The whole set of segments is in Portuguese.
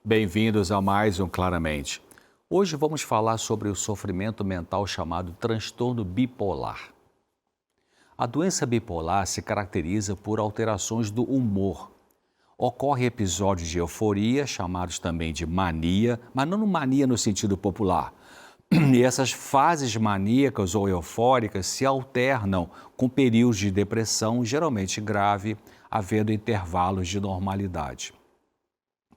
Bem-vindos a mais um Claramente. Hoje vamos falar sobre o sofrimento mental chamado transtorno bipolar. A doença bipolar se caracteriza por alterações do humor. Ocorre episódios de euforia, chamados também de mania, mas não mania no sentido popular. E essas fases maníacas ou eufóricas se alternam com períodos de depressão, geralmente grave, havendo intervalos de normalidade.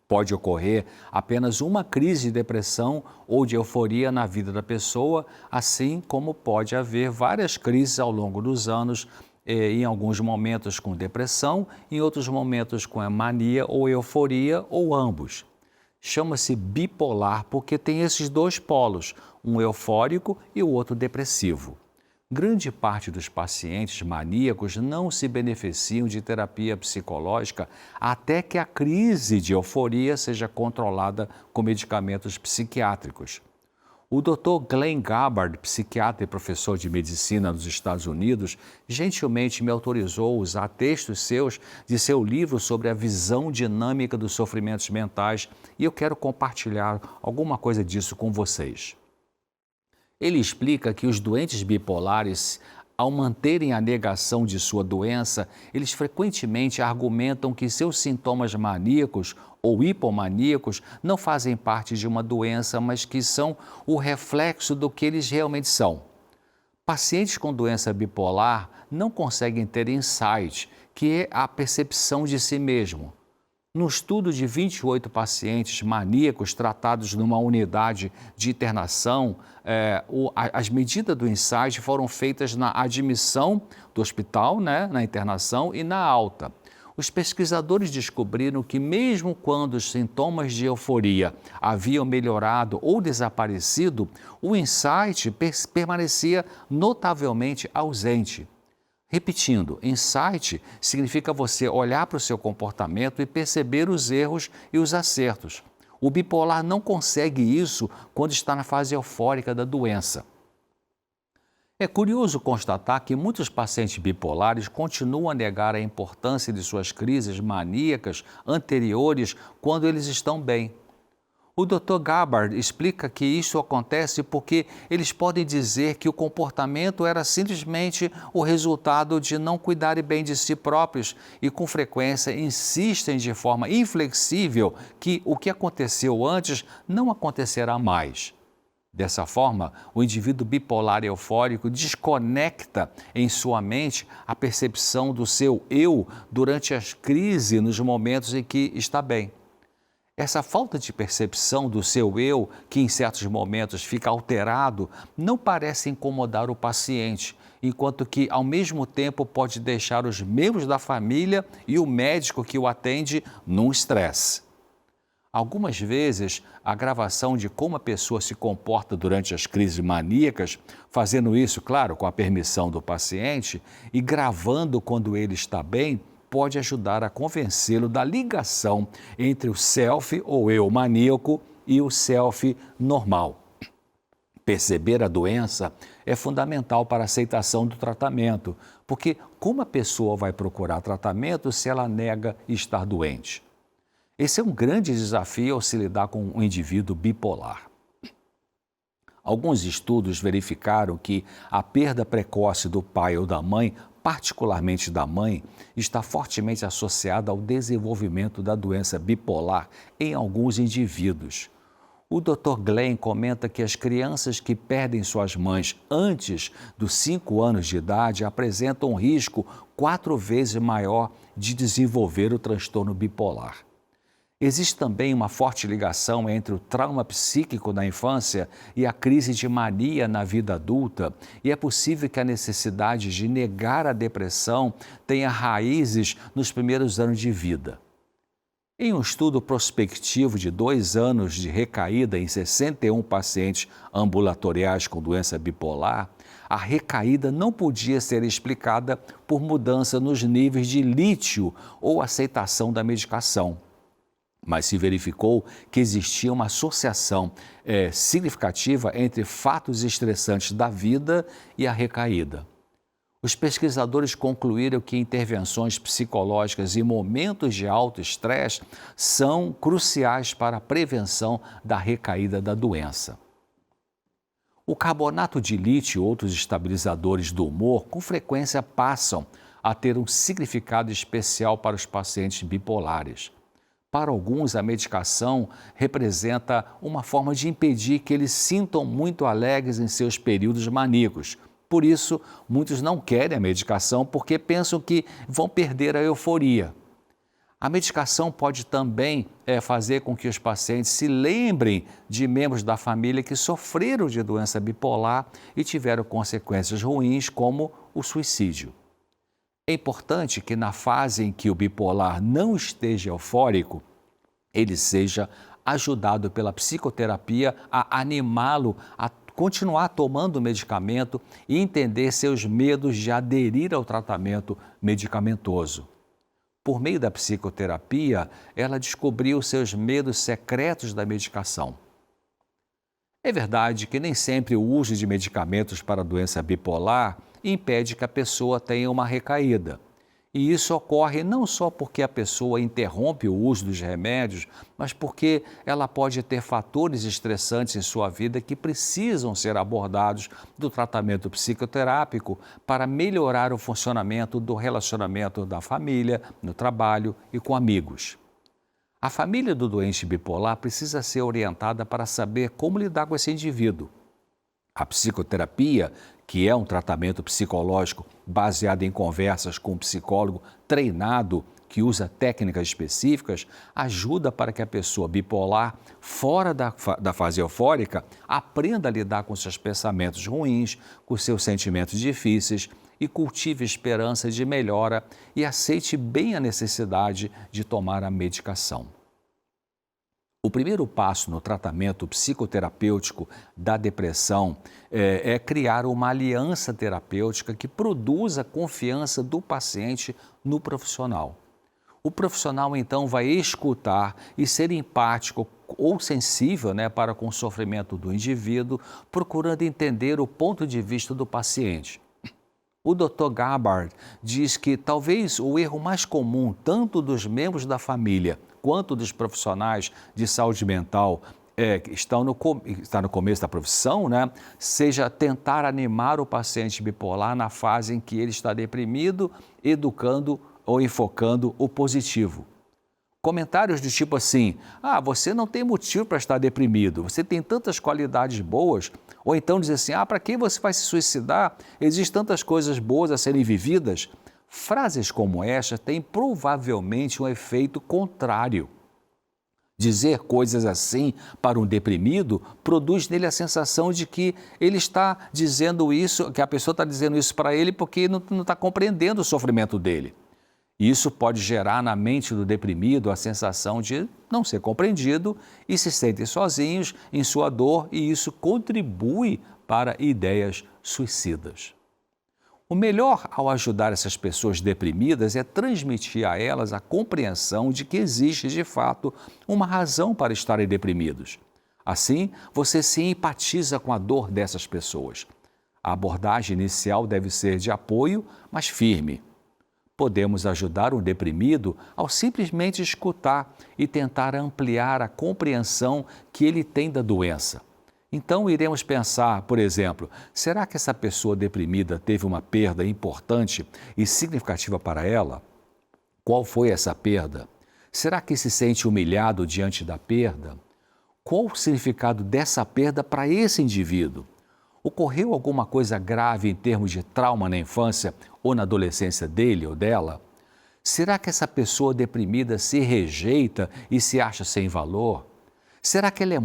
Pode ocorrer apenas uma crise de depressão ou de euforia na vida da pessoa, assim como pode haver várias crises ao longo dos anos, em alguns momentos com depressão, em outros momentos com a mania ou euforia, ou ambos. Chama-se bipolar porque tem esses dois polos, um eufórico e o outro depressivo. Grande parte dos pacientes maníacos não se beneficiam de terapia psicológica até que a crise de euforia seja controlada com medicamentos psiquiátricos. O Dr. Glenn Gabbard, psiquiatra e professor de medicina nos Estados Unidos, gentilmente me autorizou a usar textos seus de seu livro sobre a visão dinâmica dos sofrimentos mentais e eu quero compartilhar alguma coisa disso com vocês. Ele explica que os doentes bipolares, ao manterem a negação de sua doença, eles frequentemente argumentam que seus sintomas maníacos ou hipomaníacos não fazem parte de uma doença, mas que são o reflexo do que eles realmente são. Pacientes com doença bipolar não conseguem ter insight, que é a percepção de si mesmo. No estudo de 28 pacientes maníacos tratados numa unidade de internação, as medidas do insight foram feitas na admissão do hospital, na internação e na alta. Os pesquisadores descobriram que mesmo quando os sintomas de euforia haviam melhorado ou desaparecido, o insight permanecia notavelmente ausente. Repetindo, insight significa você olhar para o seu comportamento e perceber os erros e os acertos. O bipolar não consegue isso quando está na fase eufórica da doença. É curioso constatar que muitos pacientes bipolares continuam a negar a importância de suas crises maníacas anteriores quando eles estão bem. O Dr. Gabbard explica que isso acontece porque eles podem dizer que o comportamento era simplesmente o resultado de não cuidarem bem de si próprios e, com frequência, insistem de forma inflexível que o que aconteceu antes não acontecerá mais. Dessa forma, o indivíduo bipolar eufórico desconecta em sua mente a percepção do seu eu durante as crises nos momentos em que está bem. Essa falta de percepção do seu eu, que em certos momentos fica alterado, não parece incomodar o paciente, enquanto que, ao mesmo tempo, pode deixar os membros da família e o médico que o atende num estresse. Algumas vezes, a gravação de como a pessoa se comporta durante as crises maníacas, fazendo isso, claro, com a permissão do paciente, e gravando quando ele está bem, pode ajudar a convencê-lo da ligação entre o self ou eu maníaco e o self normal. Perceber a doença é fundamental para a aceitação do tratamento, porque como a pessoa vai procurar tratamento se ela nega estar doente? Esse é um grande desafio ao se lidar com um indivíduo bipolar. Alguns estudos verificaram que a perda precoce do pai ou da mãe, particularmente da mãe, está fortemente associada ao desenvolvimento da doença bipolar em alguns indivíduos. O Dr. Glenn comenta que as crianças que perdem suas mães antes dos 5 anos de idade apresentam um risco 4 vezes maior de desenvolver o transtorno bipolar. Existe também uma forte ligação entre o trauma psíquico na infância e a crise de mania na vida adulta, e é possível que a necessidade de negar a depressão tenha raízes nos primeiros anos de vida. Em um estudo prospectivo de 2 anos de recaída em 61 pacientes ambulatoriais com doença bipolar, a recaída não podia ser explicada por mudança nos níveis de lítio ou aceitação da medicação. Mas se verificou que existia uma associação significativa entre fatos estressantes da vida e a recaída. Os pesquisadores concluíram que intervenções psicológicas em momentos de alto estresse são cruciais para a prevenção da recaída da doença. O carbonato de lítio e outros estabilizadores do humor com frequência passam a ter um significado especial para os pacientes bipolares. Para alguns, a medicação representa uma forma de impedir que eles sintam muito alegres em seus períodos maníacos. Por isso, muitos não querem a medicação porque pensam que vão perder a euforia. A medicação pode também fazer com que os pacientes se lembrem de membros da família que sofreram de doença bipolar e tiveram consequências ruins, como o suicídio. É importante que na fase em que o bipolar não esteja eufórico, ele seja ajudado pela psicoterapia a animá-lo a continuar tomando o medicamento e entender seus medos de aderir ao tratamento medicamentoso. Por meio da psicoterapia, ela descobriu seus medos secretos da medicação. É verdade que nem sempre o uso de medicamentos para a doença bipolar impede que a pessoa tenha uma recaída. E isso ocorre não só porque a pessoa interrompe o uso dos remédios, mas porque ela pode ter fatores estressantes em sua vida que precisam ser abordados do tratamento psicoterápico para melhorar o funcionamento do relacionamento da família, no trabalho e com amigos. A família do doente bipolar precisa ser orientada para saber como lidar com esse indivíduo. A psicoterapia, que é um tratamento psicológico baseado em conversas com um psicólogo treinado que usa técnicas específicas, ajuda para que a pessoa bipolar, fora da fase eufórica, aprenda a lidar com seus pensamentos ruins, com seus sentimentos difíceis e cultive esperança de melhora e aceite bem a necessidade de tomar a medicação. O primeiro passo no tratamento psicoterapêutico da depressão é criar uma aliança terapêutica que produza confiança do paciente no profissional. O profissional, então, vai escutar e ser empático ou sensível, para com o sofrimento do indivíduo, procurando entender o ponto de vista do paciente. O Dr. Gabbard diz que talvez o erro mais comum, tanto dos membros da família quanto dos profissionais de saúde mental que está no começo da profissão, seja tentar animar o paciente bipolar na fase em que ele está deprimido, educando ou enfocando o positivo. Comentários do tipo assim, você não tem motivo para estar deprimido, você tem tantas qualidades boas, ou então dizer assim, para que você vai se suicidar? Existem tantas coisas boas a serem vividas. Frases como esta têm provavelmente um efeito contrário. Dizer coisas assim para um deprimido produz nele a sensação de que ele está dizendo isso, que a pessoa está dizendo isso para ele porque não está compreendendo o sofrimento dele. Isso pode gerar na mente do deprimido a sensação de não ser compreendido e se sentem sozinhos em sua dor, e isso contribui para ideias suicidas. O melhor ao ajudar essas pessoas deprimidas é transmitir a elas a compreensão de que existe, de fato, uma razão para estarem deprimidos. Assim, você se empatiza com a dor dessas pessoas. A abordagem inicial deve ser de apoio, mas firme. Podemos ajudar um deprimido ao simplesmente escutar e tentar ampliar a compreensão que ele tem da doença. Então, iremos pensar, por exemplo, será que essa pessoa deprimida teve uma perda importante e significativa para ela? Qual foi essa perda? Será que se sente humilhado diante da perda? Qual o significado dessa perda para esse indivíduo? Ocorreu alguma coisa grave em termos de trauma na infância ou na adolescência dele ou dela? Será que essa pessoa deprimida se rejeita e se acha sem valor? Será que ela é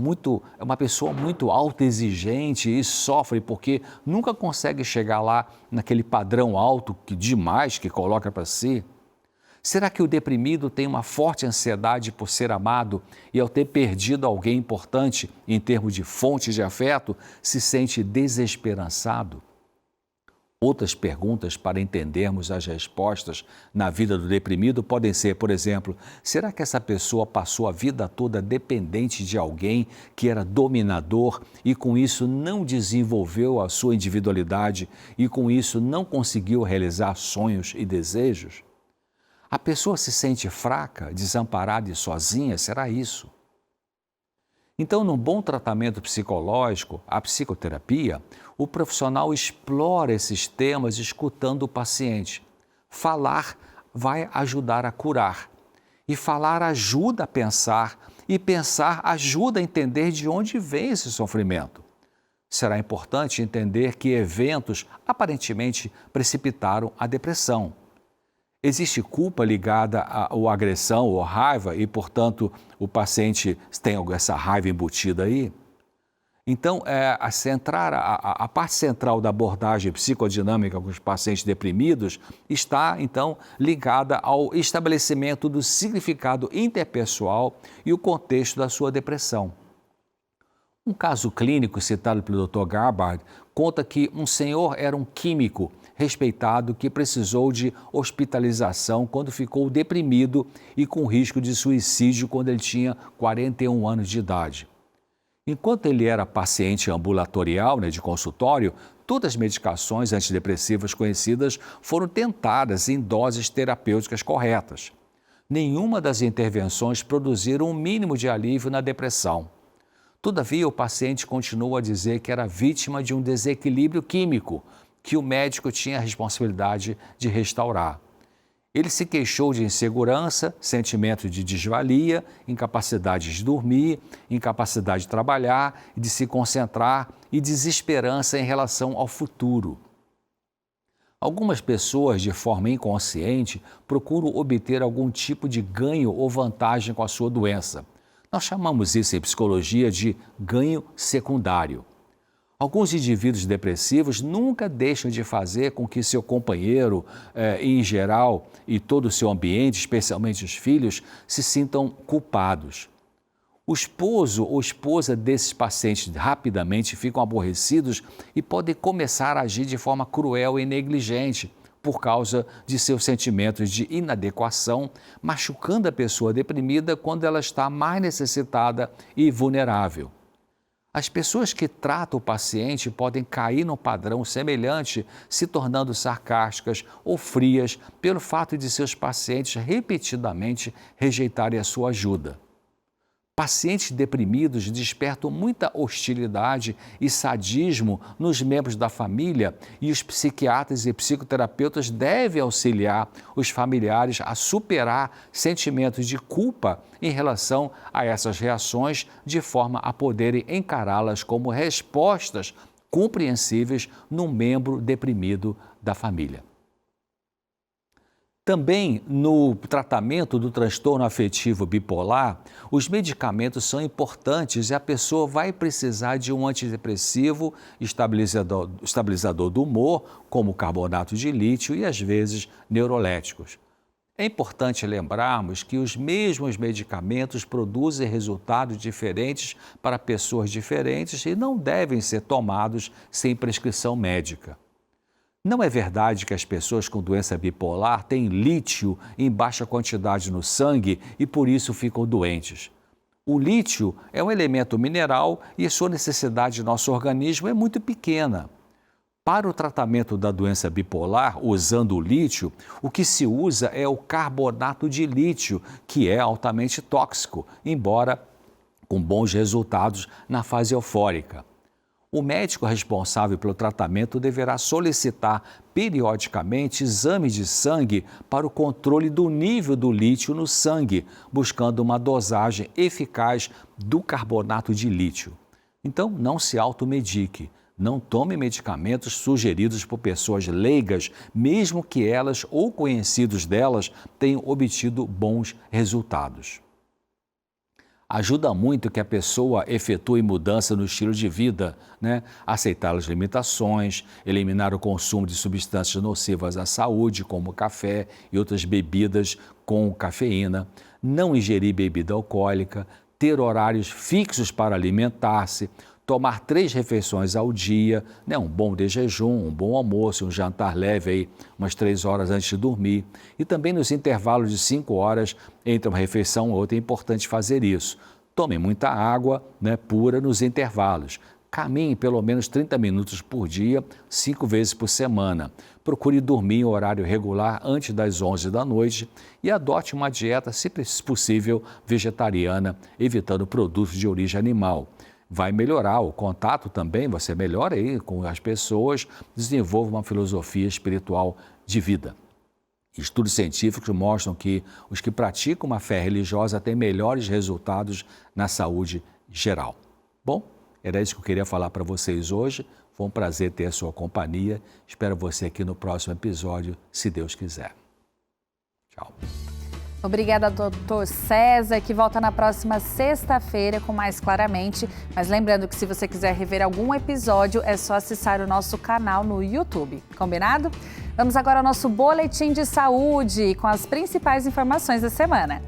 uma pessoa muito autoexigente e sofre porque nunca consegue chegar lá naquele padrão alto demais que coloca para si? Será que o deprimido tem uma forte ansiedade por ser amado e, ao ter perdido alguém importante em termos de fonte de afeto, se sente desesperançado? Outras perguntas para entendermos as respostas na vida do deprimido podem ser, por exemplo, será que essa pessoa passou a vida toda dependente de alguém que era dominador e com isso não desenvolveu a sua individualidade e com isso não conseguiu realizar sonhos e desejos? A pessoa se sente fraca, desamparada e sozinha? Será isso? Então, num bom tratamento psicológico, a psicoterapia, o profissional explora esses temas escutando o paciente. Falar vai ajudar a curar. E falar ajuda a pensar. E pensar ajuda a entender de onde vem esse sofrimento. Será importante entender que eventos aparentemente precipitaram a depressão. Existe culpa ligada à agressão ou raiva e, portanto, o paciente tem essa raiva embutida aí? Então, a parte central da abordagem psicodinâmica com os pacientes deprimidos está, então, ligada ao estabelecimento do significado interpessoal e o contexto da sua depressão. Um caso clínico citado pelo Dr. Garbard conta que um senhor era um químico respeitado que precisou de hospitalização quando ficou deprimido e com risco de suicídio quando ele tinha 41 anos de idade. Enquanto ele era paciente ambulatorial, de consultório, todas as medicações antidepressivas conhecidas foram tentadas em doses terapêuticas corretas. Nenhuma das intervenções produziram um mínimo de alívio na depressão. Todavia, o paciente continuou a dizer que era vítima de um desequilíbrio químico, que o médico tinha a responsabilidade de restaurar. Ele se queixou de insegurança, sentimento de desvalia, incapacidade de dormir, incapacidade de trabalhar, de se concentrar e desesperança em relação ao futuro. Algumas pessoas, de forma inconsciente, procuram obter algum tipo de ganho ou vantagem com a sua doença. Nós chamamos isso em psicologia de ganho secundário. Alguns indivíduos depressivos nunca deixam de fazer com que seu companheiro, em geral, e todo o seu ambiente, especialmente os filhos, se sintam culpados. O esposo ou esposa desses pacientes rapidamente ficam aborrecidos e podem começar a agir de forma cruel e negligente por causa de seus sentimentos de inadequação, machucando a pessoa deprimida quando ela está mais necessitada e vulnerável. As pessoas que tratam o paciente podem cair num padrão semelhante, se tornando sarcásticas ou frias pelo fato de seus pacientes repetidamente rejeitarem a sua ajuda. Pacientes deprimidos despertam muita hostilidade e sadismo nos membros da família e os psiquiatras e psicoterapeutas devem auxiliar os familiares a superar sentimentos de culpa em relação a essas reações, de forma a poderem encará-las como respostas compreensíveis num membro deprimido da família. Também no tratamento do transtorno afetivo bipolar, os medicamentos são importantes e a pessoa vai precisar de um antidepressivo estabilizador do humor, como carbonato de lítio e às vezes neuroléticos. É importante lembrarmos que os mesmos medicamentos produzem resultados diferentes para pessoas diferentes e não devem ser tomados sem prescrição médica. Não é verdade que as pessoas com doença bipolar têm lítio em baixa quantidade no sangue e por isso ficam doentes. O lítio é um elemento mineral e a sua necessidade no nosso organismo é muito pequena. Para o tratamento da doença bipolar, usando o lítio, o que se usa é o carbonato de lítio, que é altamente tóxico, embora com bons resultados na fase eufórica. O médico responsável pelo tratamento deverá solicitar periodicamente exames de sangue para o controle do nível do lítio no sangue, buscando uma dosagem eficaz do carbonato de lítio. Então, não se automedique. Não tome medicamentos sugeridos por pessoas leigas, mesmo que elas ou conhecidos delas tenham obtido bons resultados. Ajuda muito que a pessoa efetue mudança no estilo de vida, aceitar as limitações, eliminar o consumo de substâncias nocivas à saúde, como café e outras bebidas com cafeína, não ingerir bebida alcoólica, ter horários fixos para alimentar-se, tomar 3 refeições ao dia, né? Um bom de jejum, um bom almoço, um jantar leve aí, umas 3 horas antes de dormir. E também nos intervalos de 5 horas entre uma refeição e outra é importante fazer isso. Tome muita água, né, pura nos intervalos. Caminhe pelo menos 30 minutos por dia, 5 vezes por semana. Procure dormir em horário regular antes das 11 da noite e adote uma dieta, se possível, vegetariana, evitando produtos de origem animal. Vai melhorar o contato também, você melhora aí com as pessoas, desenvolva uma filosofia espiritual de vida. Estudos científicos mostram que os que praticam uma fé religiosa têm melhores resultados na saúde geral. Bom, era isso que eu queria falar para vocês hoje. Foi um prazer ter a sua companhia. Espero você aqui no próximo episódio, se Deus quiser. Tchau. Obrigada, doutor César, que volta na próxima sexta-feira com Mais Claramente. Mas lembrando que se você quiser rever algum episódio, é só acessar o nosso canal no YouTube. Combinado? Vamos agora ao nosso boletim de saúde com as principais informações da semana.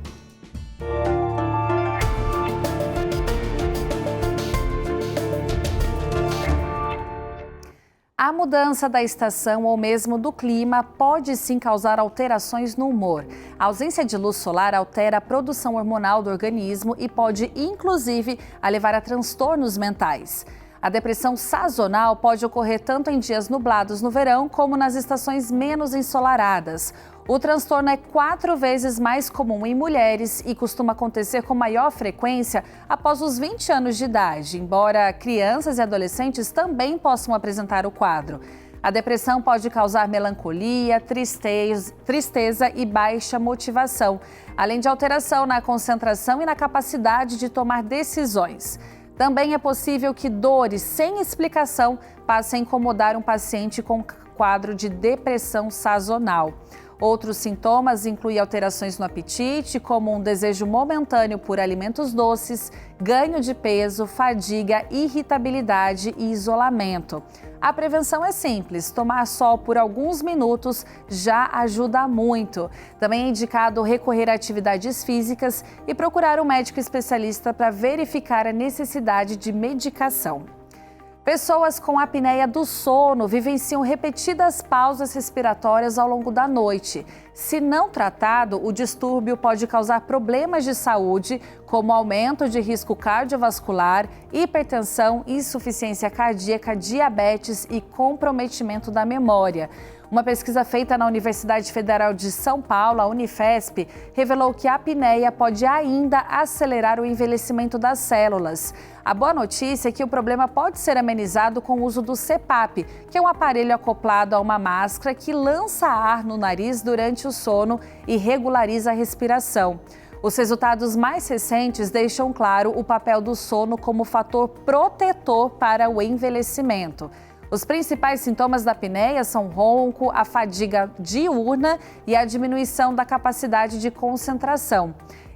A mudança da estação ou mesmo do clima pode sim causar alterações no humor. A ausência de luz solar altera a produção hormonal do organismo e pode, inclusive, levar a transtornos mentais. A depressão sazonal pode ocorrer tanto em dias nublados no verão como nas estações menos ensolaradas. O transtorno é 4 vezes mais comum em mulheres e costuma acontecer com maior frequência após os 20 anos de idade, embora crianças e adolescentes também possam apresentar o quadro. A depressão pode causar melancolia, tristeza e baixa motivação, além de alteração na concentração e na capacidade de tomar decisões. Também é possível que dores sem explicação passem a incomodar um paciente com quadro de depressão sazonal. Outros sintomas incluem alterações no apetite, como um desejo momentâneo por alimentos doces, ganho de peso, fadiga, irritabilidade e isolamento. A prevenção é simples, tomar sol por alguns minutos já ajuda muito. Também é indicado recorrer a atividades físicas e procurar um médico especialista para verificar a necessidade de medicação. Pessoas com apneia do sono vivenciam repetidas pausas respiratórias ao longo da noite. Se não tratado, o distúrbio pode causar problemas de saúde, como aumento de risco cardiovascular, hipertensão, insuficiência cardíaca, diabetes e comprometimento da memória. Uma pesquisa feita na Universidade Federal de São Paulo, a Unifesp, revelou que a apneia pode ainda acelerar o envelhecimento das células. A boa notícia é que o problema pode ser amenizado com o uso do CPAP, que é um aparelho acoplado a uma máscara que lança ar no nariz durante o sono e regulariza a respiração. Os resultados mais recentes deixam claro o papel do sono como fator protetor para o envelhecimento. Os principais sintomas da apneia são ronco, a fadiga diurna e a diminuição da capacidade de concentração.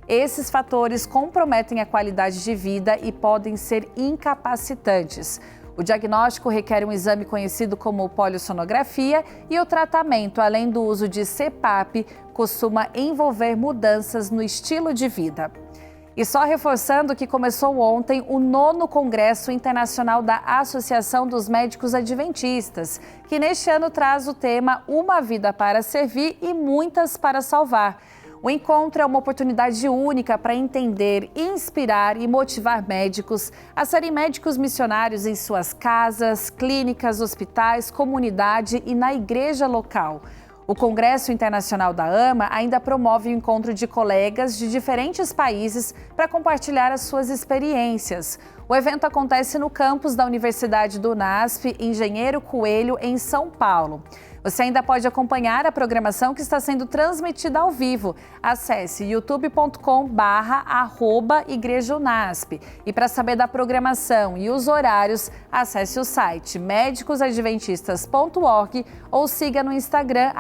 Esses fatores comprometem a qualidade de vida e podem ser incapacitantes. O diagnóstico requer um exame conhecido como polissonografia e o tratamento, além do uso de CPAP, costuma envolver mudanças no estilo de vida. E só reforçando que começou ontem o 9º Congresso Internacional da Associação dos Médicos Adventistas, que neste ano traz o tema Uma Vida para Servir e Muitas para Salvar. O encontro é uma oportunidade única para entender, inspirar e motivar médicos a serem médicos missionários em suas casas, clínicas, hospitais, comunidade e na igreja local. O Congresso Internacional da AMA ainda promove o encontro de colegas de diferentes países para compartilhar as suas experiências. O evento acontece no campus da Universidade do UNASP, Engenheiro Coelho, em São Paulo. Você ainda pode acompanhar a programação que está sendo transmitida ao vivo. Acesse youtube.com/igrejaunasp. E para saber da programação e os horários, acesse o site medicosadventistas.org ou siga no Instagram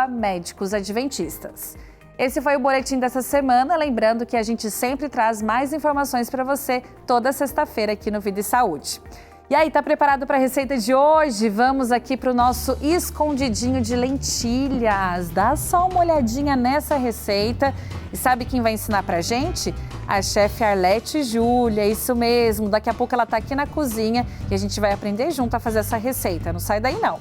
@médicosadventistas. Esse foi o boletim dessa semana, lembrando que a gente sempre traz mais informações para você toda sexta-feira aqui no Vida e Saúde. E aí, tá preparado para a receita de hoje? Vamos aqui para o nosso escondidinho de lentilhas. Dá só uma olhadinha nessa receita. E sabe quem vai ensinar pra gente? A chefe Arlete Júlia, isso mesmo. Daqui a pouco ela tá aqui na cozinha e a gente vai aprender junto a fazer essa receita. Não sai daí não.